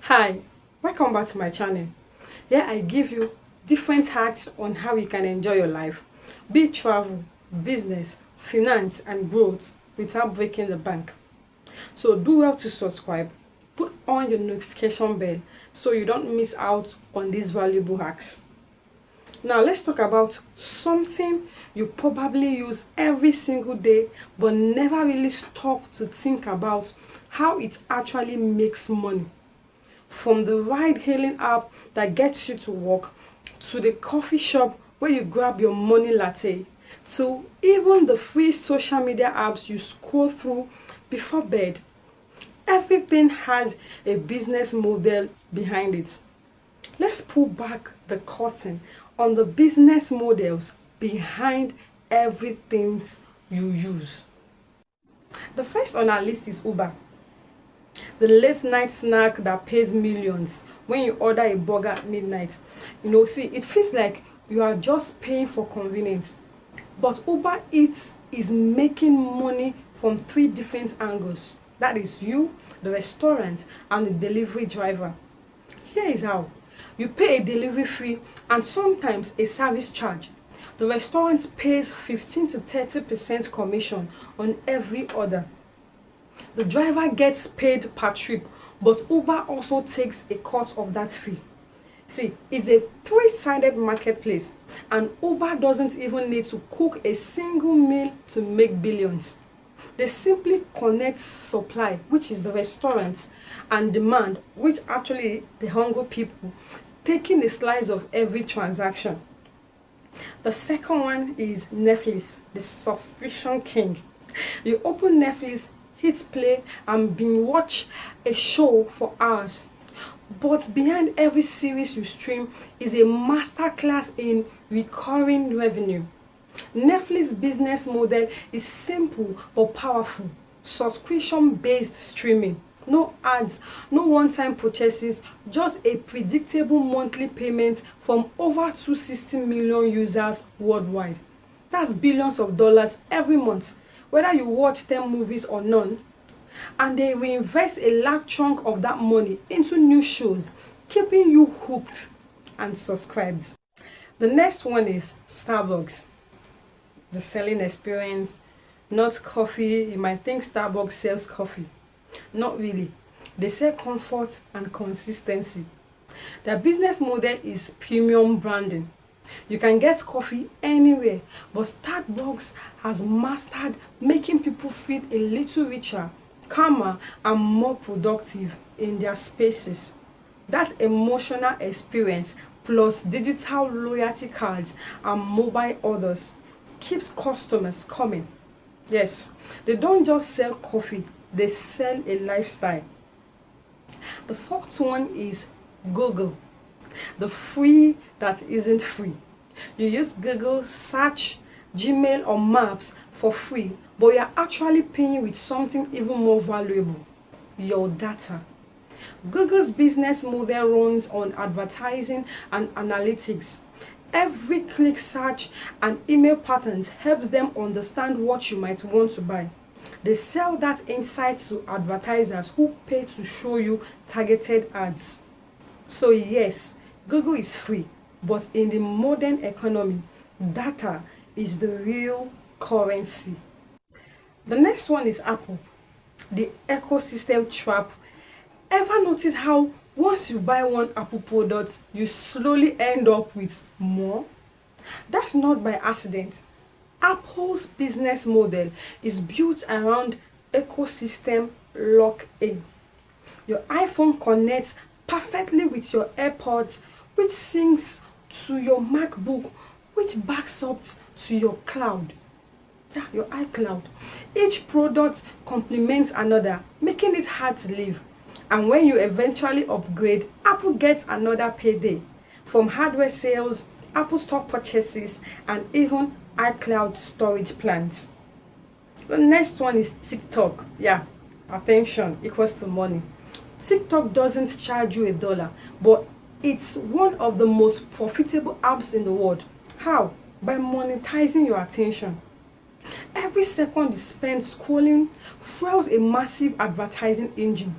Hi, welcome back to my channel. Here I give you different hacks on how you can enjoy your life, be it travel, business, finance and growth without breaking the bank. So do well to subscribe, put on your notification bell so you don't miss out on these valuable hacks. Now let's talk about something you probably use every single day but never really stop to think about how it actually makes money. From the ride hailing app that gets you to work, to the coffee shop where you grab your morning latte, to even the free social media apps you scroll through before bed. Everything has a business model behind it. Let's pull back the curtain on the business models behind everything you use. The first on our list is Uber. The late night snack that pays millions when you order a burger at midnight. See, it feels like you are just paying for convenience. But Uber Eats is making money from three different angles. That is you, the restaurant, and the delivery driver. Here is how. You pay a delivery fee and sometimes a service charge. The restaurant pays 15 to 30% commission on every order. The driver gets paid per trip, but Uber also takes a cut of that fee. See, it's a three-sided marketplace, and Uber doesn't even need to cook a single meal to make billions. They simply connect supply, which is the restaurants, and demand, which actually the hungry people, taking a slice of every transaction. The second one is Netflix, the subscription king. You open Netflix, hit play and binge watch a show for hours. But behind every series you stream is a masterclass in recurring revenue. Netflix business model is simple but powerful. Subscription-based streaming. No ads, no one-time purchases, just a predictable monthly payment from over 260 million users worldwide. That's billions of dollars every month, whether you watch 10 movies or none, and they will invest a large chunk of that money into new shows, keeping you hooked and subscribed. The next one is Starbucks, the selling experience, not coffee. You might think Starbucks sells coffee. Not really. They sell comfort and consistency. Their business model is premium branding. You can get coffee anywhere, but Starbucks has mastered making people feel a little richer, calmer, and more productive in their spaces. That emotional experience plus digital loyalty cards and mobile orders keeps customers coming. Yes, they don't just sell coffee, they sell a lifestyle. The fourth one is Google, the free that isn't free. You use Google search, Gmail or Maps for free, but you're actually paying with something even more valuable, your data. Google's business model runs on advertising and analytics. Every click search and email patterns helps them understand what you might want to buy. They sell that insight to advertisers who pay to show you targeted ads. So yes, Google is free, but in the modern economy, data is the real currency. The next one is Apple, the ecosystem trap. Ever notice how once you buy one Apple product, you slowly end up with more? That's not by accident. Apple's business model is built around ecosystem lock-in. Your iPhone connects perfectly with your AirPods, which syncs to your MacBook, which backs up to your cloud. Yeah, your iCloud. Each product complements another, making it hard to leave. And when you eventually upgrade, Apple gets another payday from hardware sales, Apple Store purchases, and even iCloud storage plans. The next one is TikTok. Yeah, attention equals to money. TikTok doesn't charge you $1, but it's one of the most profitable apps in the world. How? By monetizing your attention. Every second you spend scrolling fuels a massive advertising engine.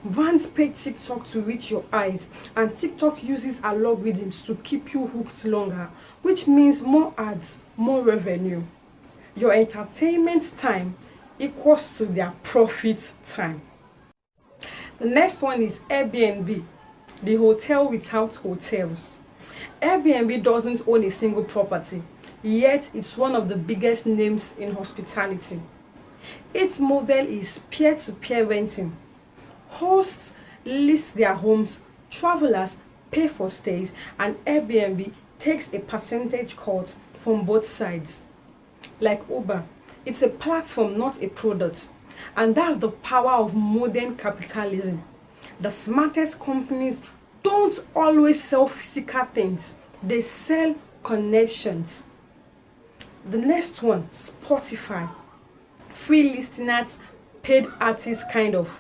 Brands pay TikTok to reach your eyes, and TikTok uses algorithms to keep you hooked longer, which means more ads, more revenue. Your entertainment time equals to their profit time. The next one is Airbnb, the hotel without hotels. Airbnb doesn't own a single property, yet it's one of the biggest names in hospitality. Its model is peer-to-peer renting. Hosts list their homes, travelers pay for stays, and Airbnb takes a percentage cut from both sides. Like Uber, it's a platform, not a product. And that's the power of modern capitalism. The smartest companies don't always sell physical things, they sell connections. The next one, Spotify. Free listeners, paid artists, kind of.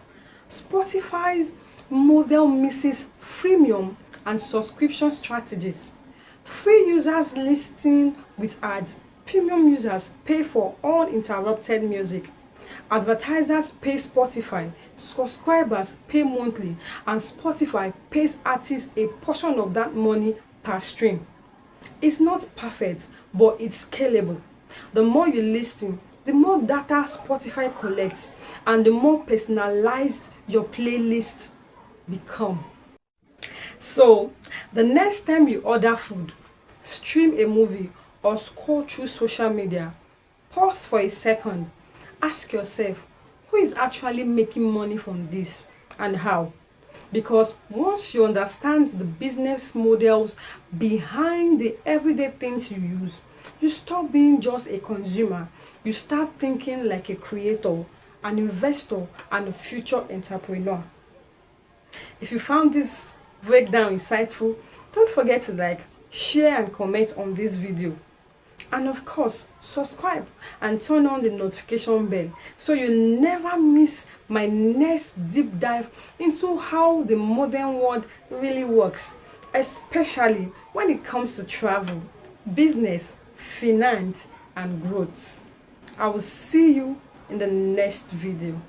Spotify's model mixes freemium and subscription strategies. Free users listen with ads, premium users pay for uninterrupted music. Advertisers pay Spotify, subscribers pay monthly, and Spotify pays artists a portion of that money per stream. It's not perfect, but it's scalable. The more you listen, the more data Spotify collects, and the more personalized your playlist become. So, the next time you order food, stream a movie, or scroll through social media, pause for a second. Ask yourself, who is actually making money from this and how? Because once you understand the business models behind the everyday things you use, you stop being just a consumer. You start thinking like a creator, an investor, and a future entrepreneur. If you found this breakdown insightful, don't forget to like, share, and comment on this video. And of course, subscribe and turn on the notification bell so you never miss my next deep dive into how the modern world really works, especially when it comes to travel, business, finance, and growth. I will see you in the next video.